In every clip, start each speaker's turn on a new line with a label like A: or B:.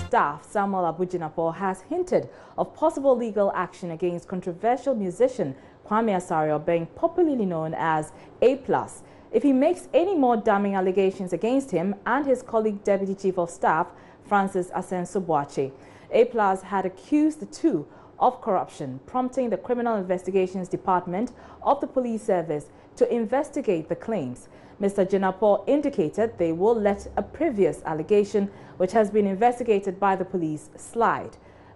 A: Staff, Samuel Abujinapo, has hinted of possible legal action against controversial musician Kwame Asario, being popularly known as A+, if he makes any more damning allegations against him and his colleague Deputy Chief of Staff, Francis Asenso-Boakye. A+ had accused the two of corruption, prompting the Criminal Investigations Department of the Police Service to investigate the claims. Mr. Jinapo indicated they will let a previous allegation, which has been investigated by the police, slide,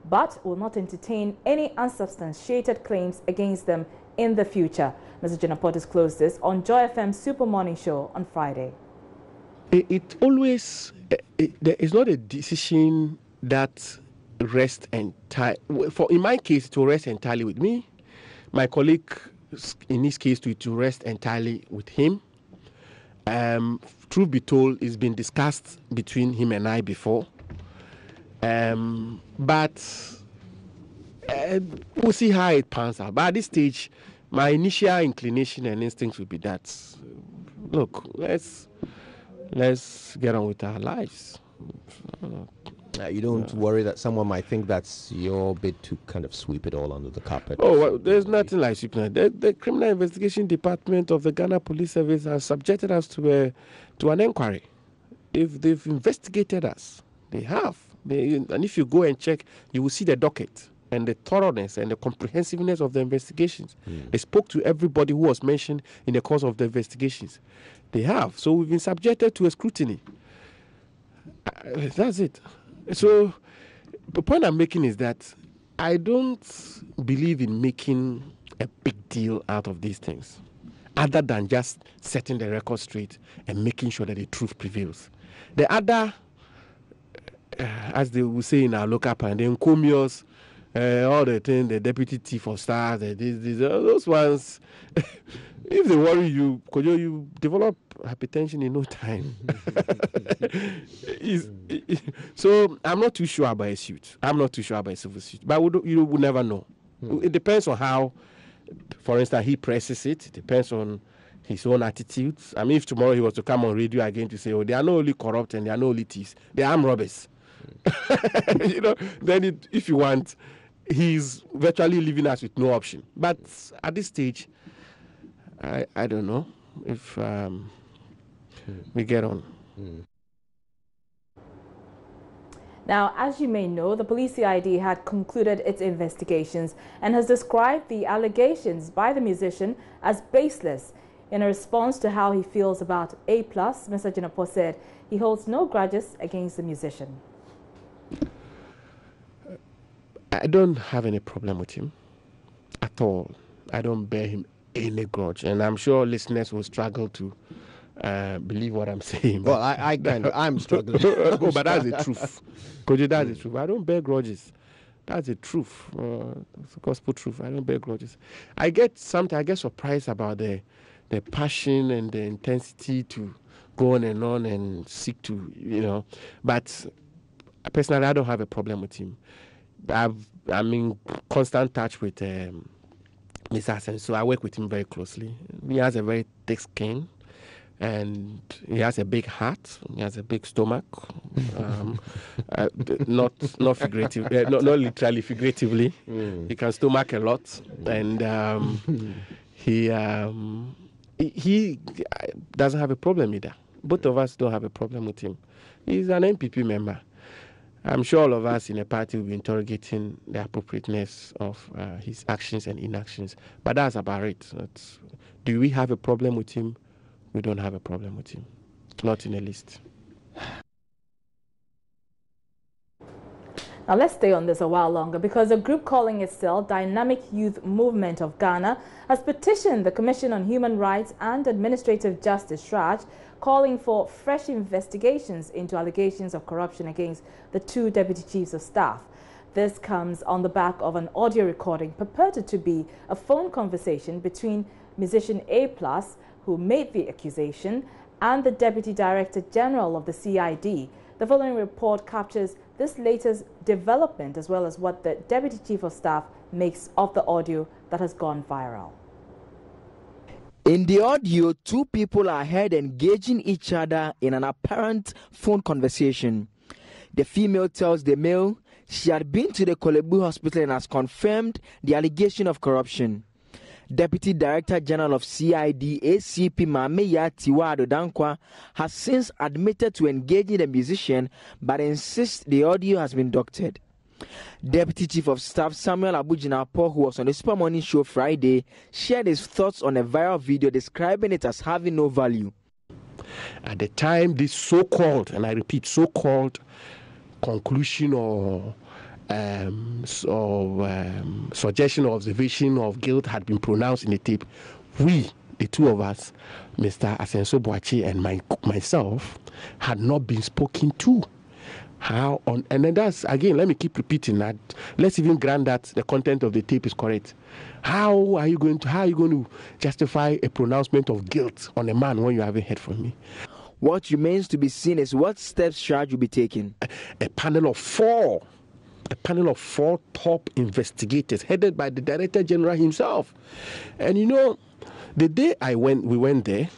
A: but will not entertain any unsubstantiated claims against them in the future. Mr. Jinapo disclosed this on Joy FM Super Morning Show on Friday.
B: It always, there is not a decision that rests entirely, in my case, it will rest entirely with me. My colleague, in his case, it will rest entirely with him. Truth be told, it's been discussed between him and I before. But we'll see how it pans out. But at this stage, my initial inclination and instinct would be that, look, let's get on with our lives.
C: You don't worry that someone might think that's your bid to kind of sweep it all under the carpet?
B: Oh, well, there's nothing like sweeping it. The Criminal Investigation Department of the Ghana Police Service has subjected us to an inquiry. They've investigated us. They have. And if you go and check, you will see the docket and the thoroughness and the comprehensiveness of the investigations. They spoke to everybody who was mentioned in the course of the investigations. They have. So we've been subjected to a scrutiny. That's it. So the point I'm making is that I don't believe in making a big deal out of these things, other than just setting the record straight and making sure that the truth prevails. The other, as they will say in our local parlance, the encomiums, all the things, the deputy chief of staff, those ones, if they worry you, you develop hypertension in no time. So I'm not too sure about a suit. I'm not too sure about a civil suit. But you would never know. It depends on how, for instance, he presses it. It depends on his own attitudes. I mean, if tomorrow he was to come on radio again to say, oh, they are not only corrupt and they are not only thieves, they are armed robbers. Then if you want, he's virtually leaving us with no option. But at this stage, I don't know if we get on.
A: Now, as you may know, the police CID had concluded its investigations and has described the allegations by the musician as baseless. In a response to how he feels about A+, Mr. Jinapo said he holds no grudges against the musician.
B: I don't have any problem with him at all. I don't bear him any grudge, and I'm sure listeners will struggle to believe what I'm saying.
C: Well, I'm struggling.
B: Oh, but that's the truth. Because that's the truth. I don't bear grudges. That's the truth. It's the gospel truth. I don't bear grudges. I get surprised about the passion and the intensity to go on and seek to, But personally, I don't have a problem with him. I'm in constant touch with Mr. Asen, so I work with him very closely. He has a very thick skin, and he has a big heart. He has a big stomach, not figurative, not literally, figuratively. He can stomach a lot, and he doesn't have a problem either. Both of us don't have a problem with him. He's an MPP member. I'm sure all of us in a party will be interrogating the appropriateness of his actions and inactions. But that's about it. Do we have a problem with him? We don't have a problem with him. Not in a list.
A: Now let's stay on this a while longer, because a group calling itself Dynamic Youth Movement of Ghana has petitioned the Commission on Human Rights and Administrative Justice, SRAJ, calling for fresh investigations into allegations of corruption against the two deputy chiefs of staff. This comes on the back of an audio recording purported to be a phone conversation between musician A+, who made the accusation, and the Deputy Director General of the CID. The following report captures this latest development, as well as what the Deputy Chief of Staff makes of the audio that has gone viral.
D: In the audio, two people are heard engaging each other in an apparent phone conversation. The female tells the male she had been to the Kolebu hospital and has confirmed the allegation of corruption. Deputy Director General of CID ACP Mameya Tiwado Dankwa has since admitted to engaging the musician but insists the audio has been doctored. Deputy Chief of Staff Samuel Abujinapo, who was on the Super Morning Show Friday, shared his thoughts on a viral video describing it as having no value.
B: At the time, this so-called, and I repeat, so-called conclusion or suggestion or observation of guilt had been pronounced in the tape, we, the two of us, Mr. Asenso Boachi and myself, had not been spoken to. How on, and then that's again, let me keep repeating that. Let's even grant that the content of the tape is correct. How are you going to justify a pronouncement of guilt on a man when you haven't heard from me?
D: What remains to be seen is what steps Shraj will be taking.
B: A panel of four top investigators headed by the Director General himself. And you know, the day we went there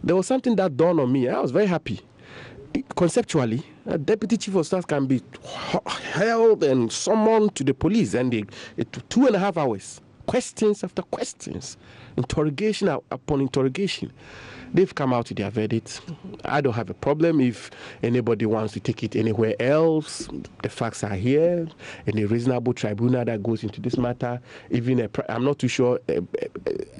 B: was something that dawned on me. I was very happy. Conceptually, a deputy chief of staff can be held and summoned to the police, and it took 2.5 hours, questions after questions, interrogation upon interrogation. They've come out with their verdict. I don't have a problem if anybody wants to take it anywhere else. The facts are here. Any reasonable tribunal that goes into this matter, even I'm not too sure.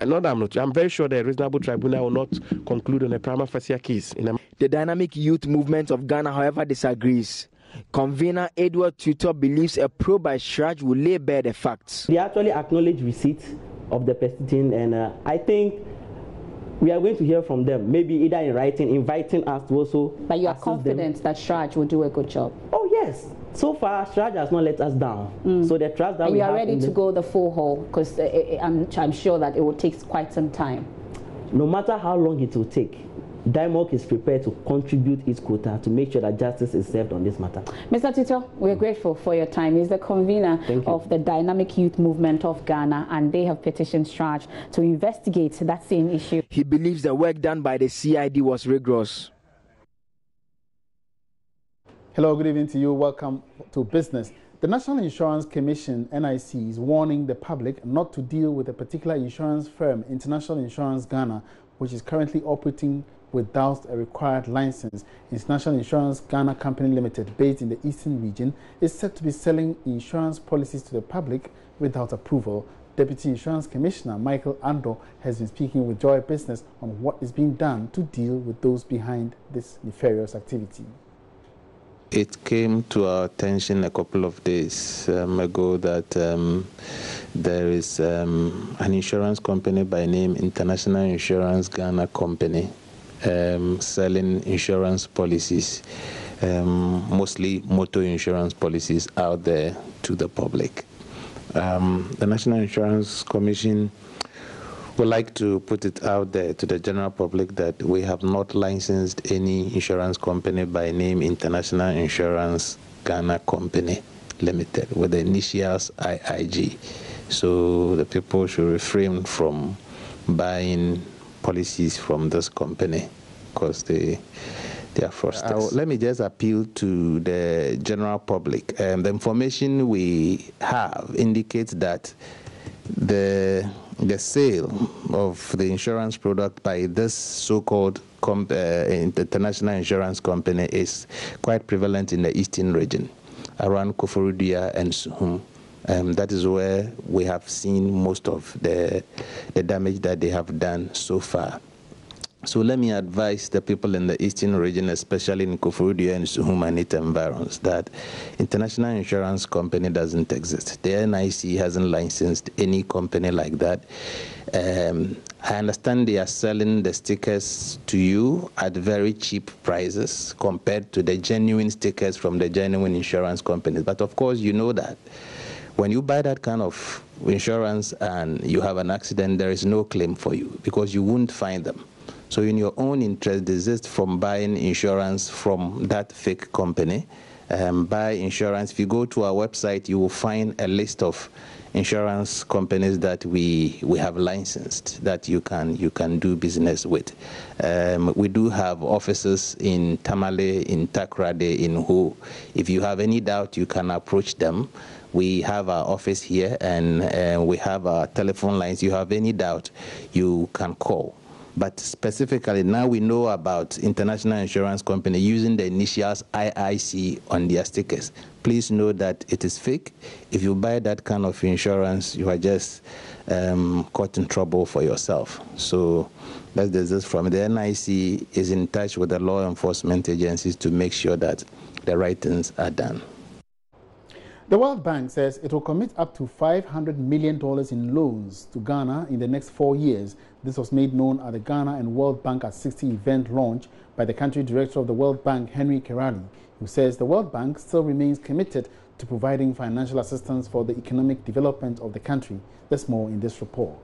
B: I'm very sure the reasonable tribunal will not conclude on a prima facie case.
D: The Dynamic Youth Movement of Ghana, however, disagrees. Convener Edward Tutor believes a probe by Shraj will lay bare the facts.
E: They actually acknowledge receipt of the proceeding, and I think we are going to hear from them, maybe either in writing, inviting us to also.
F: But you are confident that Shraj will do a good job?
E: Oh, yes. So far, Shraj has not let us down. So the trust that
F: and
E: we
F: you
E: have.
F: are ready to go the full haul, because I'm sure that it will take quite some time.
E: No matter how long it will take, DIMOC is prepared to contribute its quota to make sure that justice is served on this matter.
F: Mr. Tito, we're grateful for your time. He's the convener of the Dynamic Youth Movement of Ghana, and they have petitioned Shraj to investigate that same issue.
D: He believes the work done by the CID was rigorous.
G: Hello, good evening to you. Welcome to Business. The National Insurance Commission, NIC, is warning the public not to deal with a particular insurance firm, International Insurance Ghana, which is currently operating without a required license. International Insurance Ghana Company Limited, based in the Eastern region, is said to be selling insurance policies to the public without approval. Deputy Insurance Commissioner Michael Ando has been speaking with Joy Business on what is being done to deal with those behind this nefarious activity.
H: It came to our attention a couple of days ago that there is an insurance company by name International Insurance Ghana Company selling insurance policies, mostly motor insurance policies, out there to the public. The National Insurance Commission would like to put it out there to the general public that we have not licensed any insurance company by name International Insurance Ghana Company Limited with the initials IIG. So the people should refrain from buying policies from this company because they are fraudsters. Let me just appeal to the general public. The information we have indicates that the sale of the insurance product by this so-called international insurance company is quite prevalent in the eastern region, around Koforidua and Suhum. That is where we have seen most of the damage that they have done so far. So let me advise the people in the eastern region, especially in Koforidua and Suhum and its environs, that international insurance company doesn't exist. The NIC hasn't licensed any company like that. I understand they are selling the stickers to you at very cheap prices compared to the genuine stickers from the genuine insurance companies. But of course, you know that when you buy that kind of insurance and you have an accident, there is no claim for you because you won't find them. So in your own interest, desist from buying insurance from that fake company buy insurance. If you go to our website, you will find a list of insurance companies that we have licensed that you can do business with. We do have offices in Tamale, in Takoradi, in Ho. If you have any doubt, you can approach them. We have our office here, and we have our telephone lines. If you have any doubt, you can call. But specifically, now we know about international insurance company using the initials IIC on their stickers. Please know that it is fake. If you buy that kind of insurance, you are just caught in trouble for yourself. So that's this from the NIC is in touch with the law enforcement agencies to make sure that the right things are done.
G: The World Bank says it will commit up to $500 million in loans to Ghana in the next 4 years. This was made known at the Ghana and World Bank at 60 event launch by the country director of the World Bank, Henry Kerali, who says the World Bank still remains committed to providing financial assistance for the economic development of the country. There's more in this report.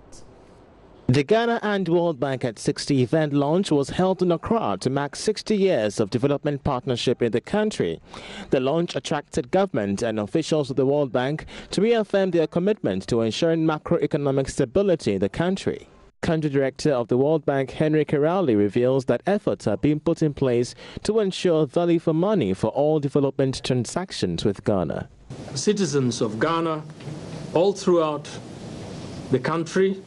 I: The Ghana and World Bank at 60 event launch was held in Accra to mark 60 years of development partnership in the country. The launch attracted government and officials of the World Bank to reaffirm their commitment to ensuring macroeconomic stability in the country. Country Director of the World Bank, Henry Kerali, reveals that efforts are being put in place to ensure value for money for all development transactions with Ghana.
J: Citizens of Ghana all throughout the country,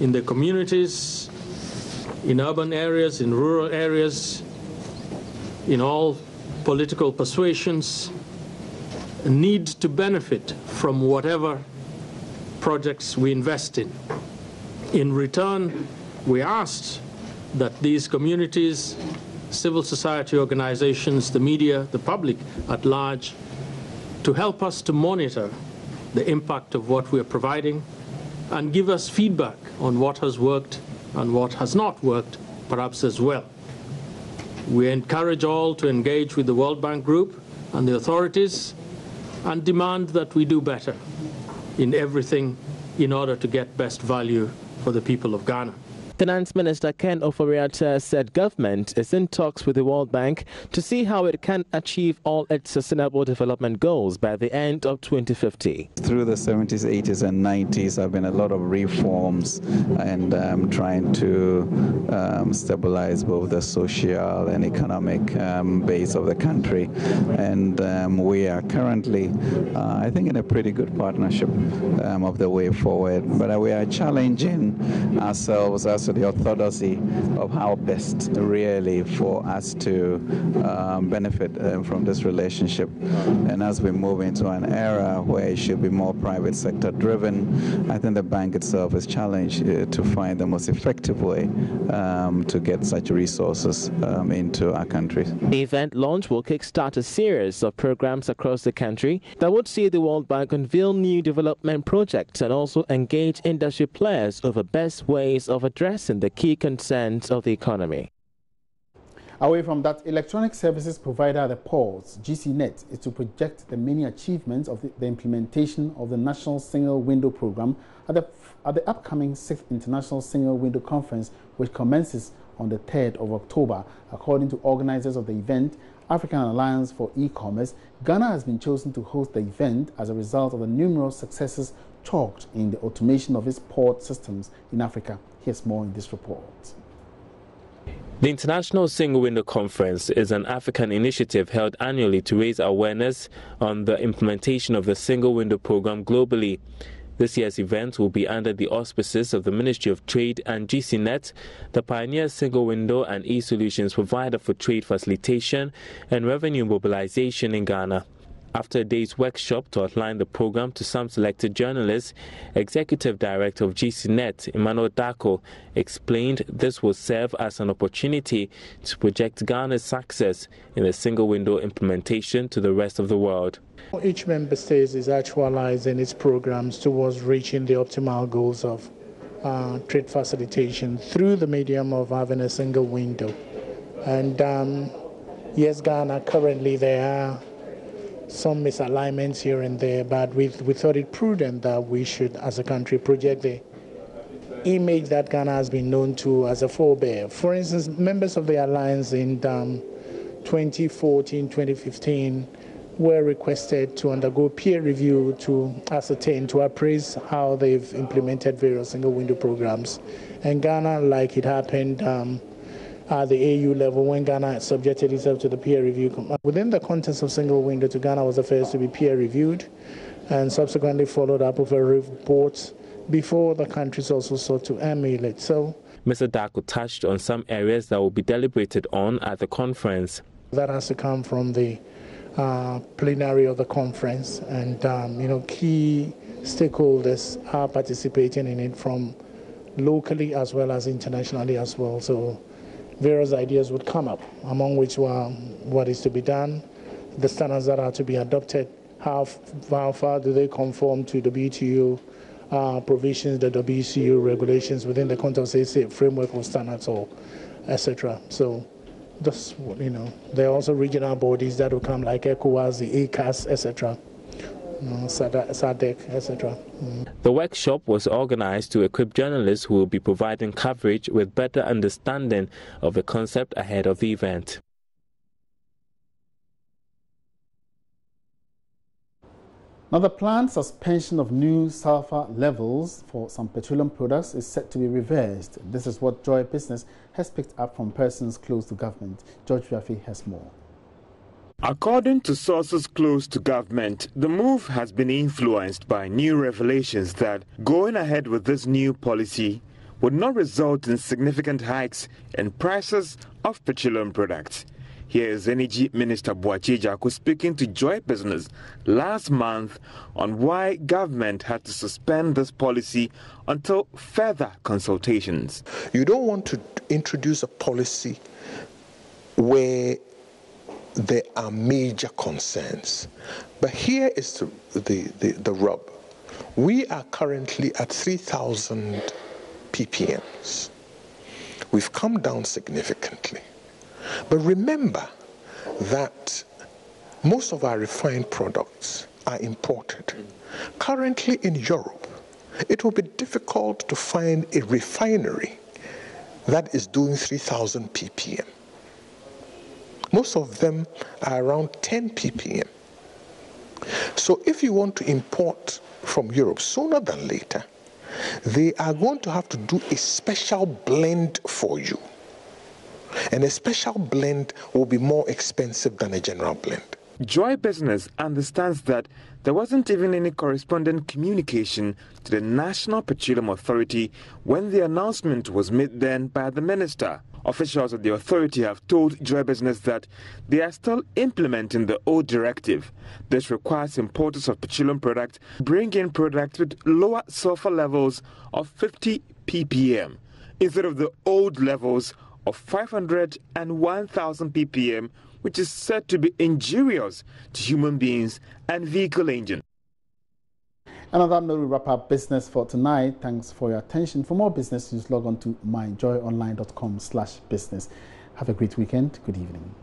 J: in the communities, in urban areas, in rural areas, in all political persuasions, need to benefit from whatever projects we invest in. In return, we asked that these communities, civil society organizations, the media, the public at large, to help us to monitor the impact of what we are providing and give us feedback on what has worked and what has not worked, perhaps as well. We encourage all to engage with the World Bank Group and the authorities and demand that we do better in everything in order to get best value for the people of Ghana.
I: Finance Minister Ken Ofori-Atta said government is in talks with the World Bank to see how it can achieve all its sustainable development goals by the end of 2050.
K: Through the 70s, 80s and 90s there have been a lot of reforms and trying to stabilize both the social and economic base of the country. And we are currently, I think, in a pretty good partnership of the way forward. But we are challenging ourselves as to the orthodoxy of how best really for us to benefit from this relationship. And as we move into an era where it should be more private sector driven, I think the bank itself is challenged to find the most effective way to get such resources into our country.
I: The event launch will kickstart a series of programs across the country that would see the World Bank unveil new development projects and also engage industry players over best ways of addressing the key concerns of the economy.
G: Away from that, electronic services provider at the ports, GCNet, is to project the many achievements of the implementation of the National Single Window Program at the upcoming 6th International Single Window Conference, which commences on the 3rd of October. According to organizers of the event, African Alliance for E-Commerce, Ghana has been chosen to host the event as a result of the numerous successes chalked in the automation of its port systems in Africa. Here's more in this report.
I: The International Single Window Conference is an African initiative held annually to raise awareness on the implementation of the Single Window Program globally. This year's event will be under the auspices of the Ministry of Trade and GCNet, the pioneer single window and e-solutions provider for trade facilitation and revenue mobilization in Ghana. After a day's workshop to outline the program to some selected journalists, Executive Director of GCNet, Emmanuel Dako, explained this will serve as an opportunity to project Ghana's success in the single window implementation to the rest of the world.
L: Each member state is actualizing its programs towards reaching the optimal goals of trade facilitation through the medium of having a single window. And yes, Ghana, currently there are some misalignments here and there, but we thought it prudent that we should, as a country, project the image that Ghana has been known to as a forebear. For instance, members of the alliance in 2014, 2015 were requested to undergo peer review to ascertain, to appraise how they've implemented various single window programs. And Ghana, like it happened at the AU level, when Ghana subjected itself to the peer review, within the context of single window, to Ghana was the first to be peer reviewed and subsequently followed up with a report before the countries also sought to emulate. So,
I: Mr. Dako touched on some areas that will be deliberated on at the conference.
L: That has to come from the plenary of the conference, and key stakeholders are participating in it from locally as well as internationally as well. So various ideas would come up, among which were what is to be done, the standards that are to be adopted, how far do they conform to the WTO provisions, the WCU regulations within the context of, say, framework of standards, or etc. So just, there are also regional bodies that will come, like ECOWAS, the ACAS, etc., SADC, etc.
I: The workshop was organized to equip journalists who will be providing coverage with better understanding of the concept ahead of the event.
G: Now, the planned suspension of new sulfur levels for some petroleum products is set to be reversed. This is what Joy Business has picked up from persons close to government. George Rafi has more.
M: According to sources close to government, the move has been influenced by new revelations that going ahead with this new policy would not result in significant hikes in prices of petroleum products. Here is Energy Minister Boakye Jaku speaking to Joy Business last month on why government had to suspend this policy until further consultations.
N: You don't want to introduce a policy where there are major concerns. But here is the rub. We are currently at 3,000 ppms. We've come down significantly. But remember that most of our refined products are imported. Currently in Europe, it will be difficult to find a refinery that is doing 3,000 ppm. Most of them are around 10 ppm. So if you want to import from Europe sooner than later, they are going to have to do a special blend for you. And a special blend will be more expensive than a general blend.
M: Joy Business understands that there wasn't even any corresponding communication to the National Petroleum Authority when the announcement was made then by the minister. Officials of the authority have told Joy Business that they are still implementing the old directive. This requires importers of petroleum products bring in products with lower sulfur levels of 50 ppm instead of the old levels of 500 and 1,000 ppm, which is said to be injurious to human beings and vehicle engines.
G: And on that note, we wrap up business for tonight. Thanks for your attention. For more business news, log on to myjoyonline.com/business. Have a great weekend. Good evening.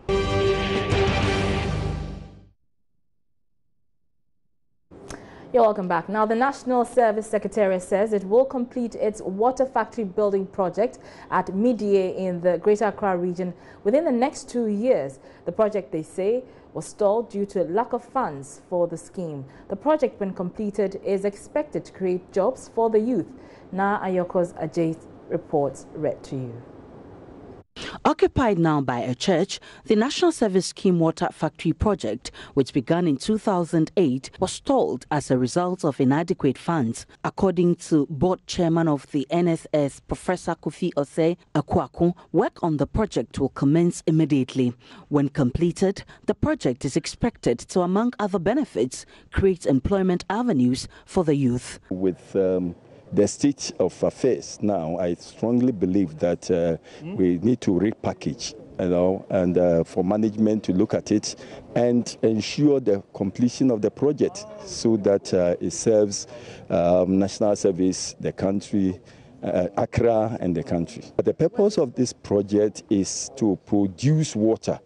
A: You're welcome back. Now, the National Service Secretariat says it will complete its water factory building project at Midie in the Greater Accra region within the next 2 years. The project, they say, was stalled due to lack of funds for the scheme. The project, when completed, is expected to create jobs for the youth. Na Ayoko's Ajay reports read to you.
O: Occupied now by a church, the National Service Scheme Water Factory project, which began in 2008, was stalled as a result of inadequate funds. According to board chairman of the NSS, Professor Kofi Osei Akwaku, work on the project will commence immediately. When completed, the project is expected to, among other benefits, create employment avenues for the youth.
P: With the state of affairs now, I strongly believe that we need to repackage, and for management to look at it and ensure the completion of the project so that it serves national service, the country, Accra and the country. But the purpose of this project is to produce water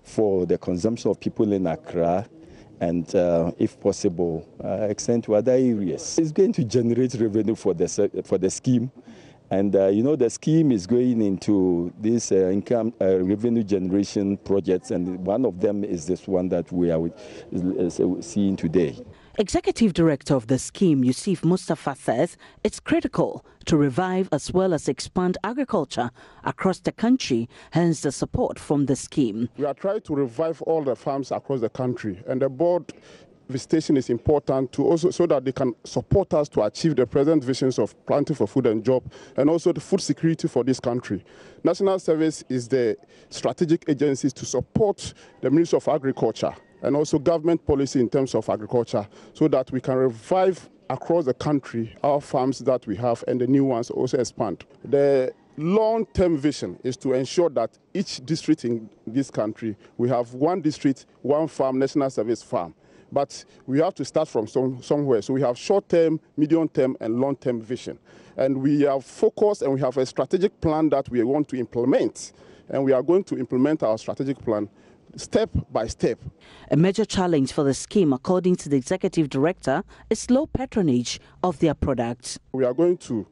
P: for the consumption of people in Accra and, if possible, extend to other areas. It's going to generate revenue for the scheme, And, the scheme is going into these income revenue generation projects, and one of them is this one that we are seeing today.
O: Executive Director of the scheme, Yusuf Mustafa, says it's critical to revive as well as expand agriculture across the country, hence the support from the scheme.
Q: We are trying to revive all the farms across the country, and the board visitation is important to also so that they can support us to achieve the present visions of planting for food and job, and also the food security for this country. National Service is the strategic agency to support the Ministry of Agriculture and also government policy in terms of agriculture, so that we can revive across the country our farms that we have and the new ones also expand. The long-term vision is to ensure that each district in this country, we have one district, one farm, National Service farm. But we have to start from somewhere. So we have short-term, medium-term, and long-term vision. And we are focused, and we have a strategic plan that we want to implement. And we are going to implement our strategic plan step by step.
O: A major challenge for the scheme, according to the Executive Director, is low patronage of their products.
Q: We are going to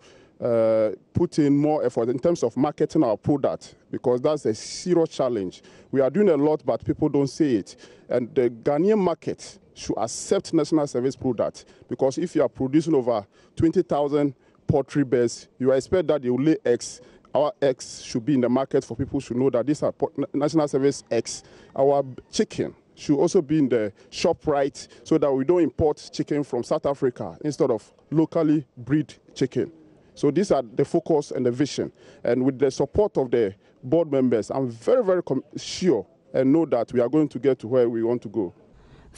Q: put in more effort in terms of marketing our product, because that's a serious challenge. We are doing a lot, but people don't see it. And the Ghanaian market should accept National Service products, because if you are producing over 20,000 poultry birds, you expect that they will lay eggs. Our eggs should be in the market for people to know that these are National Service eggs. Our chicken should also be in the shop right, so that we don't import chicken from South Africa instead of locally breed chicken. So these are the focus and the vision. And with the support of the board members, I'm very, very sure and know that we are going to get to where we want to go.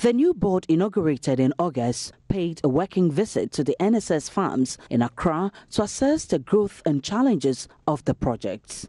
O: The new board, inaugurated in August, paid a working visit to the NSS farms in Accra to assess the growth and challenges of the projects.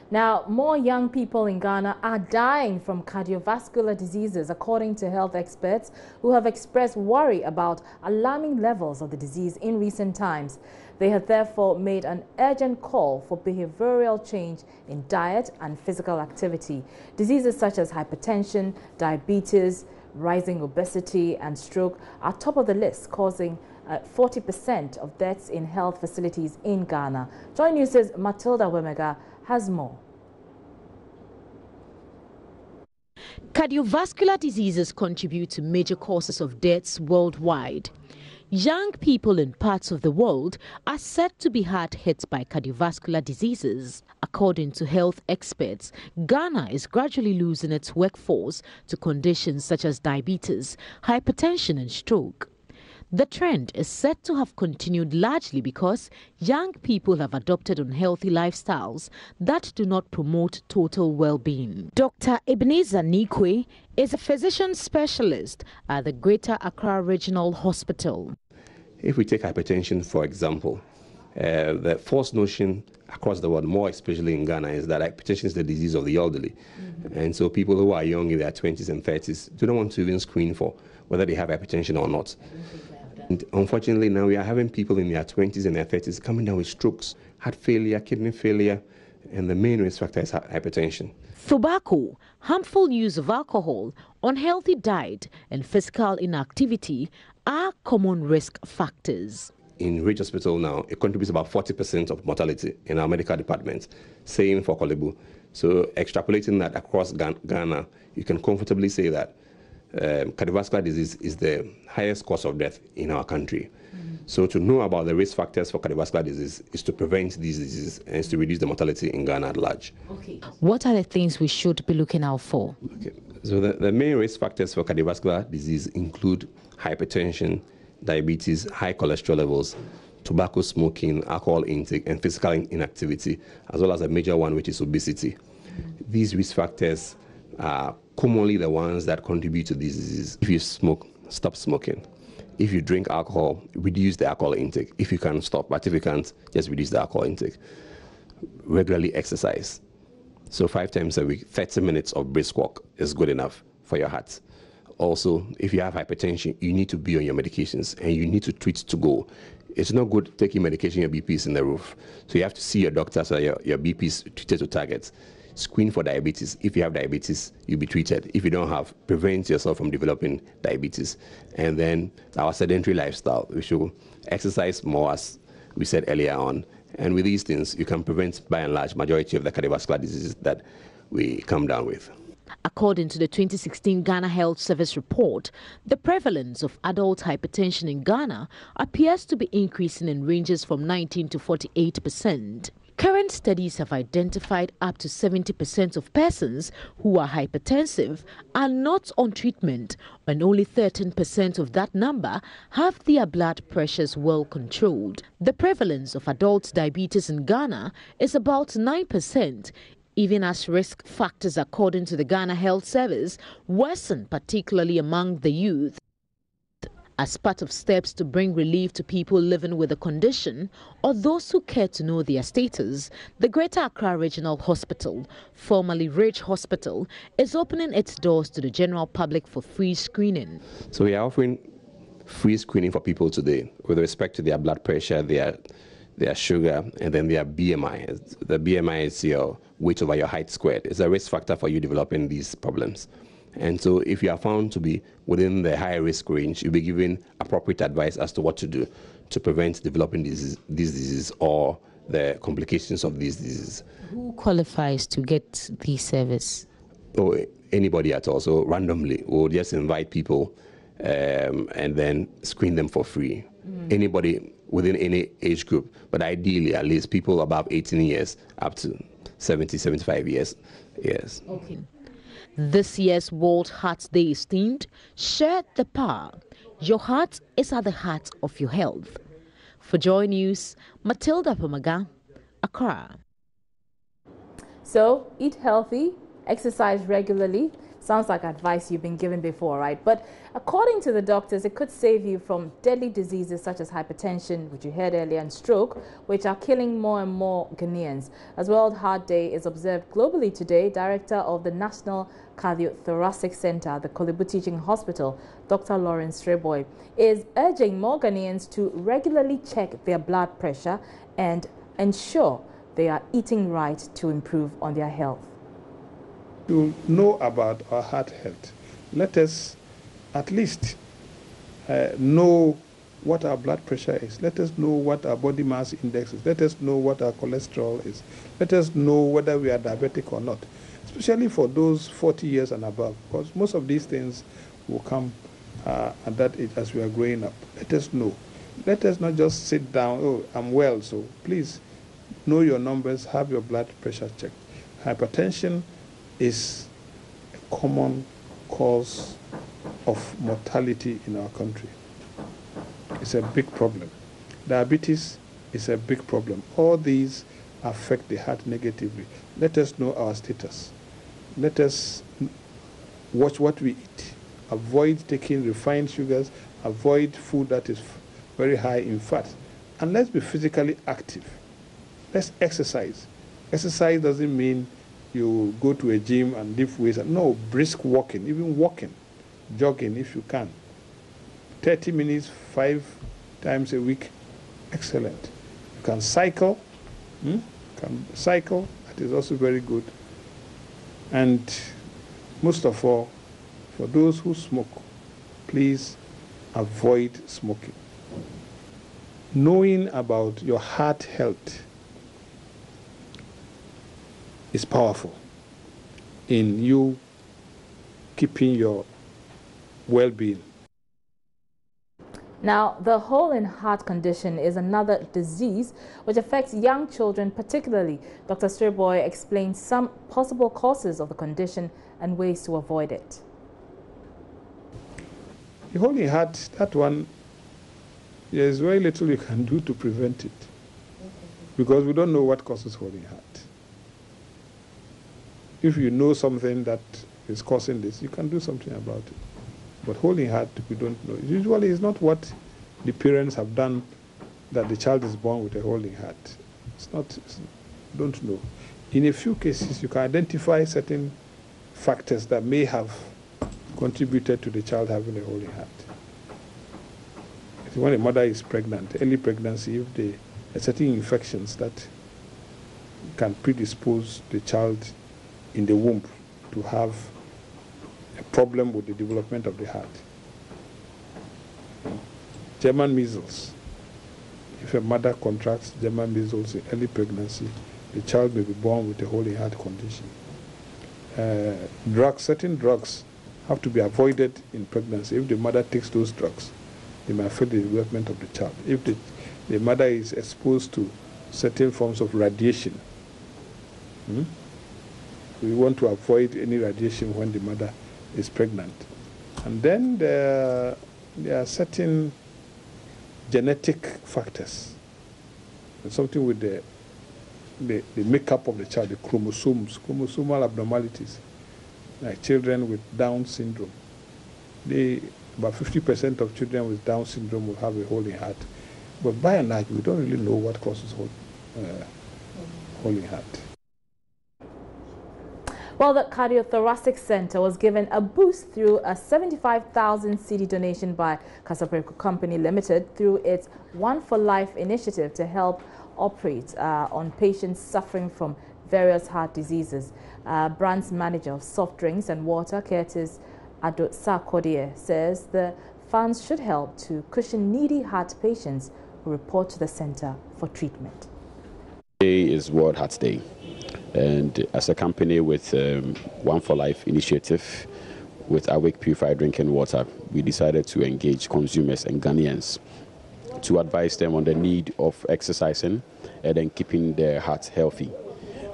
A: Now, more young people in Ghana are dying from cardiovascular diseases, according to health experts who have expressed worry about alarming levels of the disease in recent times. They have therefore made an urgent call for behavioral change in diet and physical activity. Diseases such as hypertension, diabetes, rising obesity and stroke are top of the list, causing 40% of deaths in health facilities in Ghana. Joy News' Matilda Wemega has more.
R: Cardiovascular diseases contribute to major causes of deaths worldwide. Young people in parts of the world are said to be hard hit by cardiovascular diseases. According to health experts, Ghana is gradually losing its workforce to conditions such as diabetes, hypertension and stroke. The trend is said to have continued largely because young people have adopted unhealthy lifestyles that do not promote total well-being. Dr. Ebenezer Nikwe is a physician specialist at the Greater Accra Regional Hospital.
S: If we take hypertension, for example, the false notion across the world, more especially in Ghana, is that hypertension is the disease of the elderly. And so people who are young in their 20s and 30s do not want to even screen for whether they have hypertension or not. And unfortunately, now we are having people in their 20s and their 30s coming down with strokes, heart failure, kidney failure, and the main risk factor is hypertension.
R: Tobacco, harmful use of alcohol, unhealthy diet, and physical inactivity are common risk factors.
S: In Ridge Hospital now, it contributes about 40% of mortality in our medical department, same for Kolebu. So extrapolating that across Ghana, you can comfortably say that cardiovascular disease is the highest cause of death in our country. So to know about the risk factors for cardiovascular disease is to prevent these diseases and is to reduce the mortality in Ghana at large.
R: Okay. What are the things we should be looking out for?
S: Okay. So the main risk factors for cardiovascular disease include hypertension, diabetes, high cholesterol levels, tobacco smoking, alcohol intake, and physical inactivity, as well as a major one, which is obesity. These risk factors are commonly the ones that contribute to these diseases. If you smoke, stop smoking. If you drink alcohol, reduce the alcohol intake. If you can, stop. But if you can't, just reduce the alcohol intake. Regularly exercise. So 5 times a week, 30 minutes of brisk walk is good enough for your heart. Also, if you have hypertension, you need to be on your medications and you need to treat to go. It's not good taking medication, your BP is in the roof. So you have to see your doctor so your BP is treated to target. screen for diabetes. If you have diabetes, you'll be treated. If you don't have, prevent yourself from developing diabetes. And then our sedentary lifestyle. We should exercise more, as we said earlier on. And with these things, you can prevent, by and large, majority of the cardiovascular diseases that we come down with.
R: According to the 2016 Ghana Health Service report, the prevalence of adult hypertension in Ghana appears to be increasing in ranges from 19 to 48%. Current studies have identified up to 70% of persons who are hypertensive are not on treatment, and only 13% of that number have their blood pressures well controlled. The prevalence of adult diabetes in Ghana is about 9%, even as risk factors, according to the Ghana Health Service, worsen, particularly among the youth. As part of steps to bring relief to people living with the condition or those who care to know their status, the Greater Accra Regional Hospital, formerly Ridge Hospital, is opening its doors to the general public for free screening.
S: So we are offering free screening for people today with respect to their blood pressure, their sugar, and then their BMI. The BMI is your weight over your height squared. It's a risk factor for you developing these problems. And so if you are found to be within the high risk range, you'll be given appropriate advice as to what to do to prevent developing these diseases or the complications of these diseases.
R: Who qualifies to get this service?
S: Or anybody at all. So randomly, we'll just invite people and then screen them for free. Anybody within any age group, but ideally at least people above 18 years up to 70, 75 years. Yes.
R: Okay. This year's World Heart Day is themed, Share the Power. Your heart is at the heart of your health. For Joy News, Matilda Pomaga, Accra.
A: So, eat healthy, exercise regularly. Sounds like advice you've been given before, right? But according to the doctors, it could save you from deadly diseases such as hypertension, which you heard earlier, and stroke, which are killing more and more Ghanaians. As World Heart Day is observed globally today, Director of the National Cardiothoracic Center, the Kolebu Teaching Hospital, Dr. Lawrence Streboy, is urging more Ghanaians to regularly check their blood pressure and ensure they are eating right to improve on their health.
T: To know about our heart health, let us at least know what our blood pressure is. Let us know what our body mass index is. Let us know what our cholesterol is. Let us know whether we are diabetic or not, especially for those 40 years and above, because most of these things will come at that age as we are growing up. Let us know. Let us not just sit down, oh, I'm well, so please know your numbers, have your blood pressure checked. Hypertension is a common cause of mortality in our country. It's a big problem. Diabetes is a big problem. All these affect the heart negatively. Let us know our status. Let us watch what we eat. Avoid taking refined sugars. Avoid food that is very high in fat. And let's be physically active. Let's exercise. Exercise doesn't mean you go to a gym and lift weights. No, brisk walking, even walking, jogging if you can. 30 minutes, 5 times a week, excellent. You can cycle, that is also very good. And most of all, for those who smoke, please avoid smoking. Knowing about your heart health is powerful in you keeping your well-being.
A: Now, the hole in heart condition is another disease which affects young children particularly. Dr. Streboy explains some possible causes of the condition and ways to avoid it.
T: The hole in heart, that one, there is very little you can do to prevent it because we don't know what causes hole in heart. If you know something that is causing this, you can do something about it. But hole in heart, we don't know. Usually it's not what the parents have done that the child is born with a hole in heart. It's not, don't know. In a few cases, you can identify certain factors that may have contributed to the child having a hole in heart. When a mother is pregnant, early pregnancy, if there are certain infections that can predispose the child in the womb to have a problem with the development of the heart. German measles. If a mother contracts German measles in early pregnancy, the child may be born with a whole heart condition. Certain drugs have to be avoided in pregnancy. If the mother takes those drugs, they may affect the development of the child. If the mother is exposed to certain forms of radiation, we want to avoid any radiation when the mother is pregnant. And then there are certain genetic factors. There's something with the makeup of the child, the chromosomes, chromosomal abnormalities, like children with Down syndrome. About 50% of children with Down syndrome will have a hole in heart. But by and large, we don't really know what causes hole in heart.
A: Well, the Cardiothoracic Center was given a boost through a 75,000 cedi donation by Casapreco Company Limited through its One for Life initiative to help operate on patients suffering from various heart diseases. Brands manager of soft drinks and water, Curtis Adot Sarkodie, says the funds should help to cushion needy heart patients who report to the center for treatment.
U: Today is World Heart Day. And as a company with One for Life initiative, with Awake Purified Drinking Water, we decided to engage consumers and Ghanaians to advise them on the need of exercising and then keeping their hearts healthy.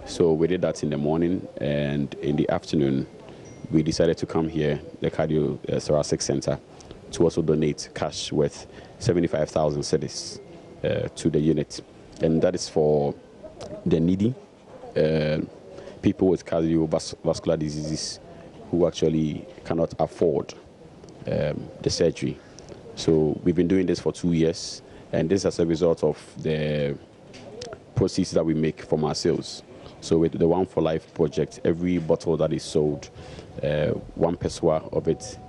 U: So we did that in the morning, and in the afternoon, we decided to come here, the Cardiothoracic Center, to also donate cash worth 75,000 cedis to the unit. And that is for the needy, people with cardiovascular diseases who actually cannot afford the surgery. So we've been doing this for 2 years, and this is as a result of the proceeds that we make from our sales. So with the One for Life project, every bottle that is sold, 1 pesewa of it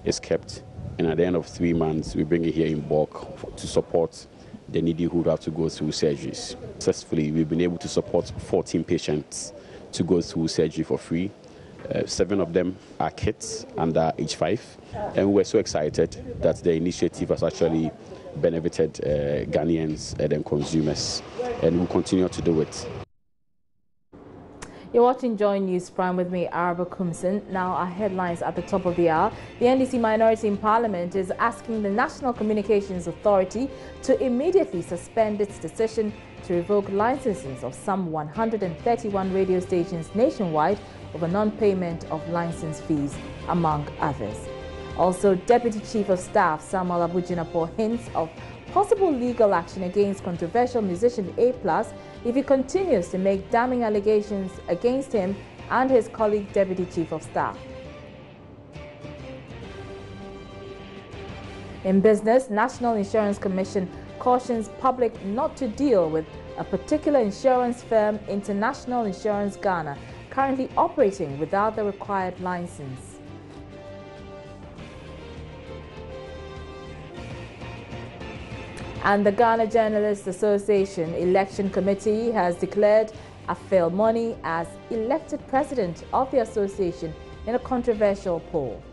U: is kept, and at the end of 3 months, we bring it here in bulk to support the needy who have to go through surgeries. Successfully, we've been able to support 14 patients to go through surgery for free. 7 of them are kids under age 5, and we're so excited that the initiative has actually benefited Ghanaians and consumers, and we'll continue to do it.
A: You're watching Joy News Prime with me, Araba Kumsin. Now, our headlines at the top of the hour. The NDC minority in Parliament is asking the National Communications Authority to immediately suspend its decision to revoke licenses of some 131 radio stations nationwide over non-payment of license fees, among others. Also, Deputy Chief of Staff Samuel Abujinapo hints of possible legal action against controversial musician A+ if he continues to make damning allegations against him and his colleague Deputy Chief of Staff. In business, National Insurance Commission cautions public not to deal with a particular insurance firm, International Insurance Ghana, currently operating without the required license. And the Ghana Journalists Association Election Committee has declared Afel Moni as elected president of the association in a controversial poll.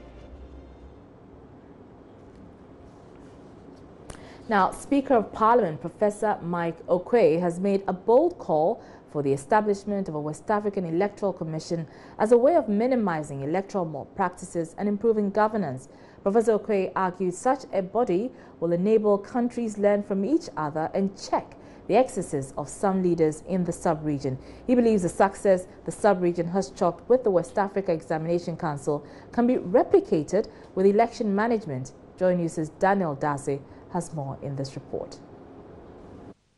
A: Now, Speaker of Parliament Professor Mike Okwe has made a bold call for the establishment of a West African Electoral Commission as a way of minimizing electoral malpractices and improving governance. Professor Okwe argued such a body will enable countries learn from each other and check the excesses of some leaders in the sub-region. He believes the success the sub-region has chalked with the West Africa Examination Council can be replicated with election management. Joy News' Daniel Daze has more in this report.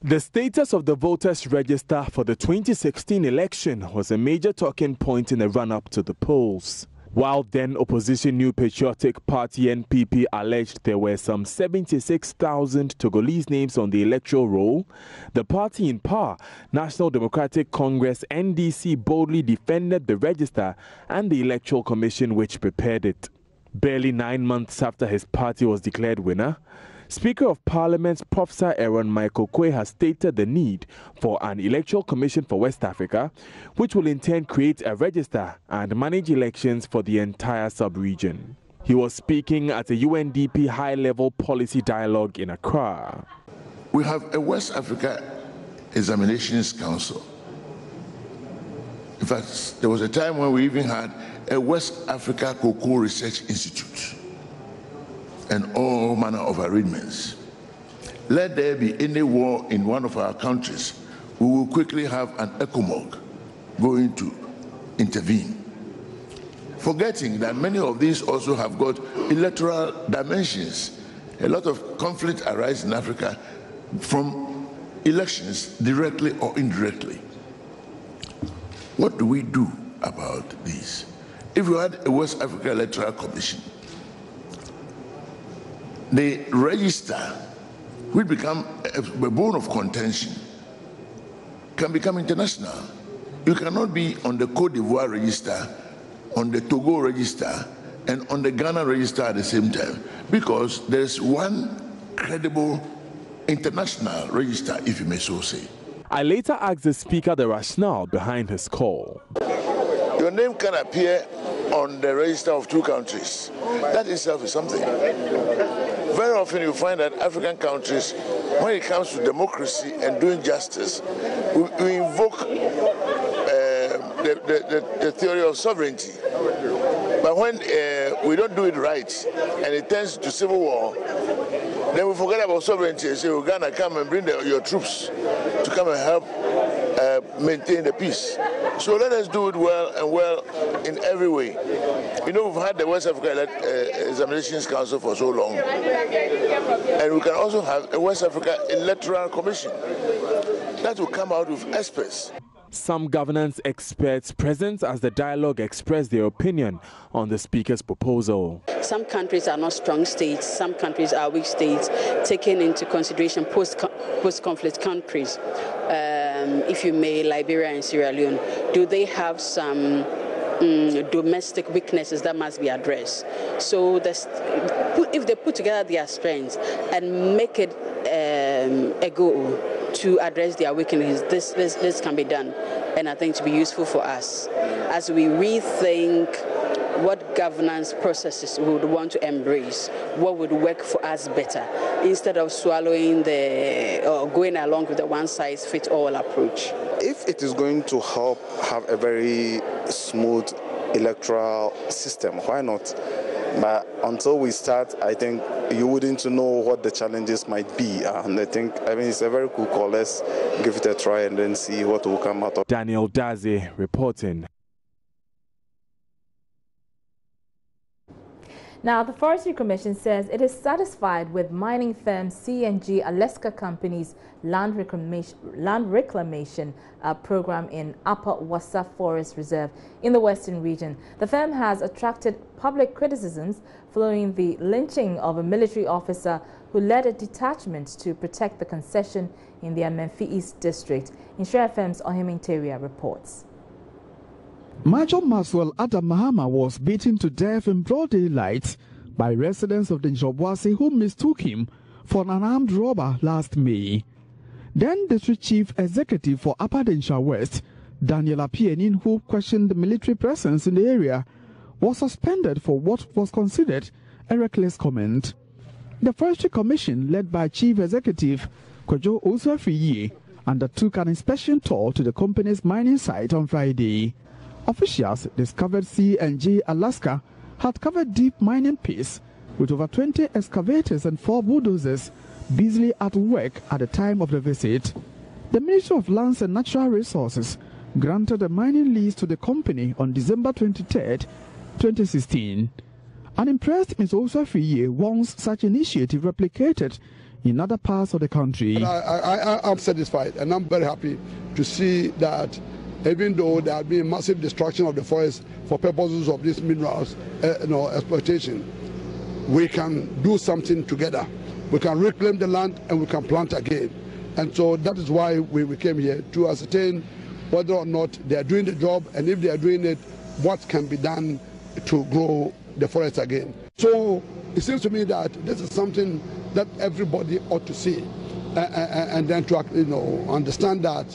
V: The status of the voters' register for the 2016 election was a major talking point in the run-up to the polls. While then opposition New Patriotic Party NPP alleged there were some 76,000 Togolese names on the electoral roll, the party in power, National Democratic Congress NDC, boldly defended the register and the Electoral Commission which prepared it. Barely 9 months after his party was declared winner, Speaker of Parliament Professor Aaron Michael Quay has stated the need for an electoral commission for West Africa, which will in turn create a register and manage elections for the entire sub-region. He was speaking at a UNDP high-level policy dialogue in Accra.
B: We have a West Africa Examinations Council. In fact, there was a time when we even had a West Africa Cocoa Research Institute and all manner of arrangements. Let there be any war in one of our countries, we will quickly have an ECOMOG going to intervene. Forgetting that many of these also have got electoral dimensions. A lot of conflict arises in Africa from elections, directly or indirectly. What do we do about these? If we had a West Africa Electoral Commission, the register will become a bone of contention, can become international. You cannot be on the Cote d'Ivoire register, on the Togo register, and on the Ghana register at the same time, because there's one credible international register, if you may so say.
V: I later asked the Speaker the rationale behind his call.
B: Your name can appear on the register of two countries. That itself is something. Very often you find that African countries, when it comes to democracy and doing justice, we invoke the theory of sovereignty. But when we don't do it right and it turns to civil war, then we forget about sovereignty and say, oh, Ghana, come and bring your troops to come and help maintain the peace. So let us do it well and well in every way. You know, we've had the West Africa Examinations Council for so long, and we can also have a West Africa Electoral Commission that will come out with experts.
V: Some governance experts present as the dialogue expressed their opinion on the Speaker's proposal.
C: Some countries are not strong states, some countries are weak states, taking into consideration post-conflict countries. If you may, Liberia and Sierra Leone, do they have some domestic weaknesses that must be addressed? So if they put together their strengths and make it a goal to address their weaknesses, this can be done, and I think to be useful for us as we rethink what governance processes we would want to embrace, what would work for us better, instead of swallowing or going along with the one-size-fits-all approach.
W: If it is going to help have a very smooth electoral system, why not? But until we start, I think you wouldn't know what the challenges might be. And I mean, it's a very cool call. Let's give it a try and then see what will come out of it.
V: Daniel Daze reporting.
A: Now, the Forestry Commission says it is satisfied with mining firm C&G Alaska Company's land reclamation program in Upper Wassa Forest Reserve in the Western region. The firm has attracted public criticisms following the lynching of a military officer who led a detachment to protect the concession in the Amenfi East District. Insure FM's Ohim Interior reports.
X: Major Maswell Adam Mahama was beaten to death in broad daylight by residents of the Njobwase who mistook him for an armed robber last May. Then District Chief Executive for Upper Densha West, Daniel Apienin, who questioned the military presence in the area, was suspended for what was considered a reckless comment. The Forestry Commission, led by Chief Executive Kojo Osuafiye, undertook an inspection tour to the company's mining site on Friday. Officials discovered C&G Alaska had covered deep mining pits with over 20 excavators and 4 bulldozers busily at work at the time of the visit. The Ministry of Lands and Natural Resources granted a mining lease to the company on December 23, 2016. Unimpressed Ms. Osuafiye wants such initiative replicated in other parts of the country.
Y: I'm satisfied and I'm very happy to see that even though there has been massive destruction of the forest for purposes of these minerals exploitation, we can do something together. We can reclaim the land and we can plant again. And so that is why we came here, to ascertain whether or not they are doing the job, and if they are doing it, what can be done to grow the forest again. So it seems to me that this is something that everybody ought to see, and then to understand that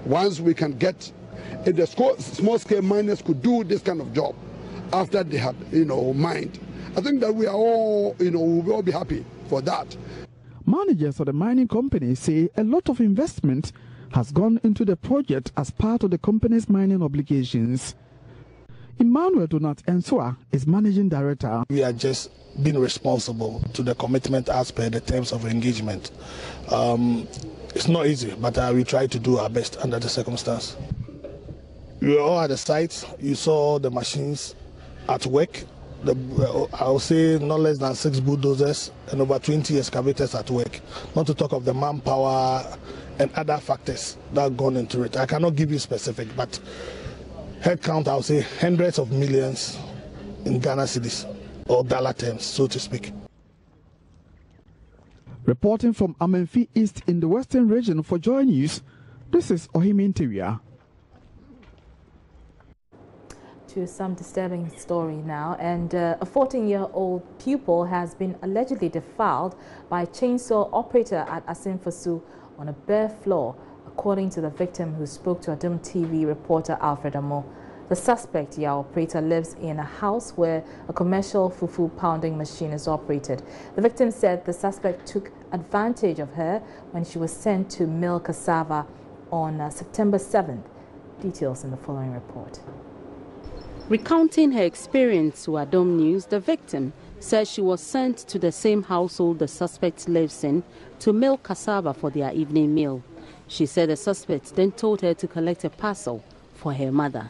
Y: once we can get, if the small-scale miners could do this kind of job after they have mined, I think that we are all we'll all be happy for that.
X: Managers of the mining company say a lot of investment has gone into the project as part of the company's mining obligations. Emmanuel Donat Ensua is managing director.
D: We are just being responsible to the commitment as per the terms of engagement. It's not easy, but we try to do our best under the circumstance. You were all at the site. You saw the machines at work. I would say not less than 6 bulldozers and over 20 excavators at work. Not to talk of the manpower and other factors that have gone into it. I cannot give you specific, but headcount, I would say hundreds of millions in Ghana cedis, or dollar terms, so to speak.
X: Reporting from Amenfi East in the Western region for Joy News, this is Ohimi Interior.
A: To some disturbing story now, and a 14-year-old pupil has been allegedly defiled by a chainsaw operator at Asimfosu on a bare floor, according to the victim who spoke to Adum TV reporter Alfred Amo. The suspect, the operator, lives in a house where a commercial fufu pounding machine is operated. The victim said the suspect took advantage of her when she was sent to mill cassava on September 7th. Details in the following report.
E: Recounting her experience to Adom News, the victim says she was sent to the same household the suspect lives in to mill cassava for their evening meal. She said the suspect then told her to collect a parcel for her mother.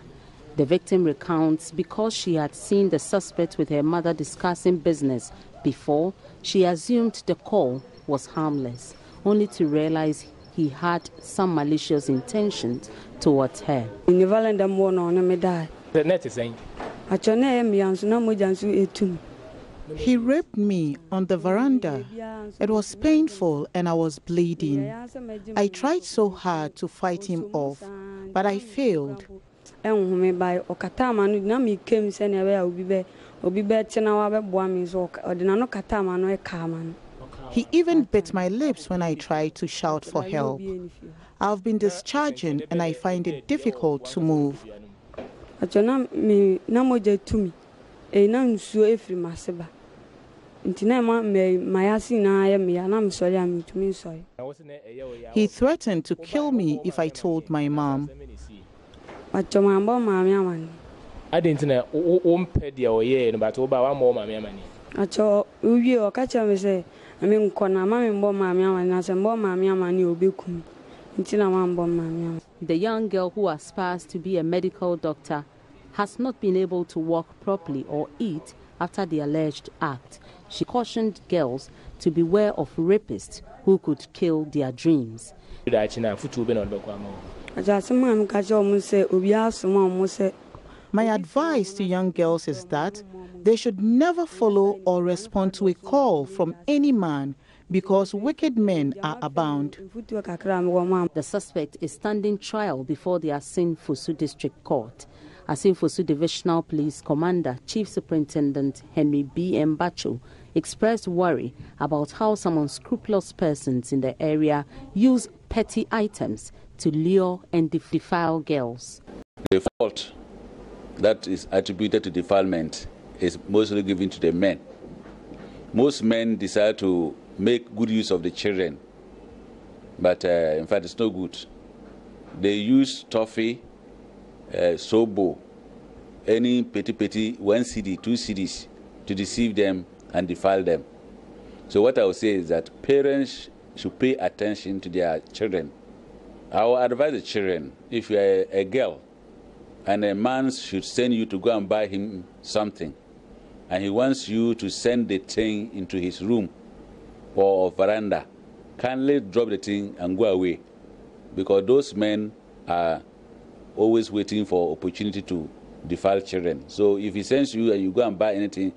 E: The victim recounts because she had seen the suspect with her mother discussing business before, she assumed the call was harmless, only to realize he had some malicious intentions towards her.
F: He raped me on the veranda. It was painful and I was bleeding. I tried so hard to fight him off, but I failed. He even bit my lips when I tried to shout for help. I've been discharging and I find it difficult to move. He threatened to kill me if I told my mom.
E: The young girl, who aspires to be a medical doctor, has not been able to walk properly or eat after the alleged act. She cautioned girls to beware of rapists who could kill their dreams.
F: My advice to young girls is that they should never follow or respond to a call from any man because wicked men are abound.
E: The suspect is standing trial before the Asin-Fosu District Court. Asin-Fosu Divisional Police Commander Chief Superintendent Henry B. Mbacho expressed worry about how some unscrupulous persons in the area use petty items to lure and defile girls.
H: The fault that is attributed to defilement is mostly given to the men. Most men desire to make good use of the children, but in fact it's no good. They use toffee, sobo, any petty 1 cedi, 2 cedis to deceive them and defile them. So what I would say is that parents should pay attention to their children. I will advise the children, if you are a girl and a man should send you to go and buy him something, and he wants you to send the thing into his room or veranda, kindly drop the thing and go away, because those men are always waiting for opportunity to defile children. So if he sends you and you go and buy anything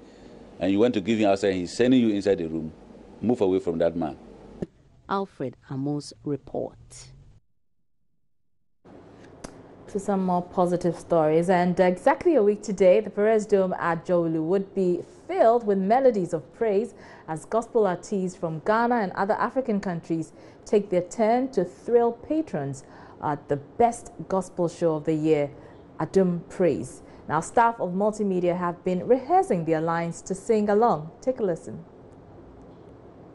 H: and you want to give him outside, he's sending you inside the room, move away from that man.
E: Alfred Amos report.
A: to some more positive stories. And exactly a week today, the Perez Dome at Jowolu would be filled with melodies of praise as gospel artists from Ghana and other African countries take their turn to thrill patrons at the best gospel show of the year, Adum Praise. Now, staff of multimedia have been rehearsing their lines to sing along. Take a listen.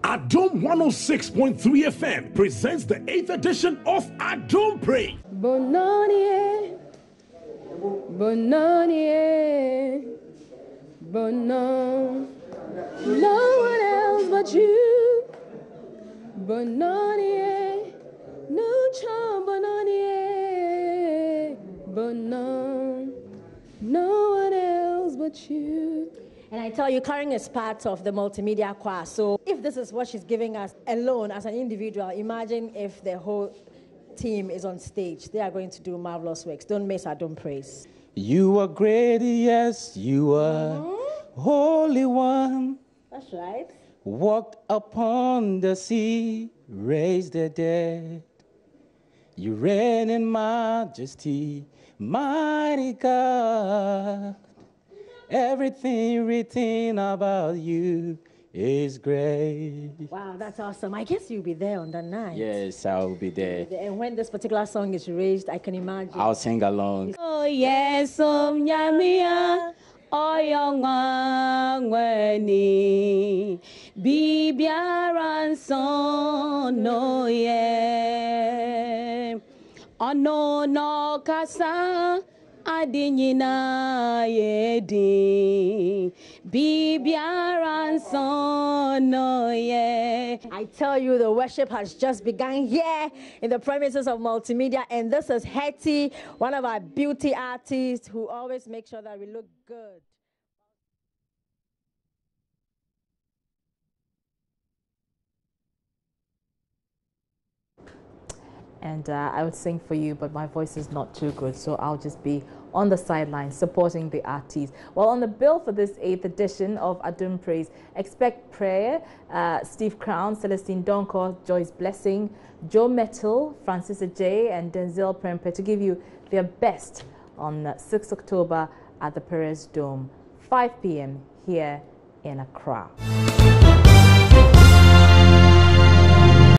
I: Adum 106.3 FM presents the 8th edition of Adum Praise.
J: Bononie, Bononie, Bonon. No one else but you. Bononie, no charm, Bononie, Bonon. No one else but you.
K: And I tell you, Karen is part of the multimedia choir. So if this is what she's giving us alone as an individual, imagine if the whole team is on stage. They are going to do marvelous works. Don't miss Adum Praise.
L: You are great, yes, you are Holy One.
K: That's right.
L: Walked upon the sea, raised the dead. You reign in majesty, mighty God. Everything written about you is great.
K: Wow, that's awesome. I guess you'll be there on that night.
L: Yes, I'll be there.
K: And when this particular song is raised, I can imagine.
L: I'll sing along.
J: Oh, yes, Nyamia. Oyongwangweni Bibiaranson no ye Ono no kasa Adinyina yedi Bibiaranson no ye.
K: I tell you, the worship has just begun here in the premises of Multimedia, and this is Hetty, one of our beauty artists who always make sure that we look good.
A: And I would sing for you, but my voice is not too good, so I'll just be on the sidelines supporting the artists. Well, on the bill for this 8th edition of Adum Praise, expect prayer, Steve Crown, Celestine Donko, Joyce Blessing, Joe Metal, Francis Ajay, and Denzel Prempe to give you their best on 6 October at the Perez Dome, 5 p.m. here in Accra.